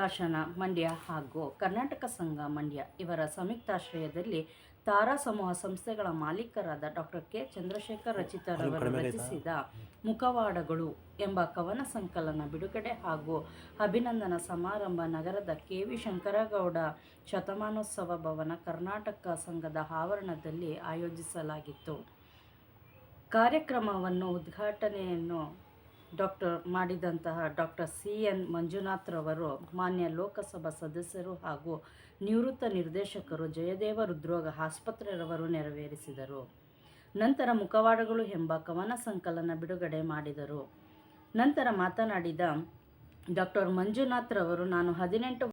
ಪ್ರಕಾಶನ ಮಂಡ್ಯ ಹಾಗೂ ಕರ್ನಾಟಕ ಸಂಘ ಮಂಡ್ಯ ಇವರ ಸಂಯುಕ್ತಾಶ್ರಯದಲ್ಲಿ ತಾರಾ ಸಮೂಹ ಸಂಸ್ಥೆಗಳ ಮಾಲೀಕರಾದ ಡಾಕ್ಟರ್ ಕೆ ಚಂದ್ರಶೇಖರ್ ರಚಿತರವರು ರಚಿಸಿದ ಮುಖವಾಡಗಳು ಎಂಬ ಕವನ ಸಂಕಲನ ಬಿಡುಗಡೆ ಹಾಗೂ ಅಭಿನಂದನಾ ಸಮಾರಂಭ ನಗರದ ಕೆ.ವಿ. ಶಂಕರಗೌಡ ಶತಮಾನೋತ್ಸವ ಭವನ ಕರ್ನಾಟಕ ಸಂಘದ ಆವರಣದಲ್ಲಿ ಆಯೋಜಿಸಲಾಗಿತ್ತು. ಕಾರ್ಯಕ್ರಮವನ್ನು ಉದ್ಘಾಟನೆಯನ್ನು ಮಾಡಿದಂತಹ ಡಾಕ್ಟರ್ ಸಿ.ಎನ್. ಮಂಜುನಾಥ್ರವರು ಮಾನ್ಯ ಲೋಕಸಭಾ ಸದಸ್ಯರು ಹಾಗೂ ನಿವೃತ್ತ ನಿರ್ದೇಶಕರು ಜಯದೇವ ಹೃದ್ರೋಗ ಆಸ್ಪತ್ರೆರವರು ನೆರವೇರಿಸಿದರು. ನಂತರ ಮುಖವಾಡಗಳು ಎಂಬ ಕವನ ಸಂಕಲನ ಬಿಡುಗಡೆ ಮಾಡಿದರು. ನಂತರ ಮಾತನಾಡಿದ ಡಾಕ್ಟರ್ ಮಂಜುನಾಥ್ರವರು, ನಾನು 18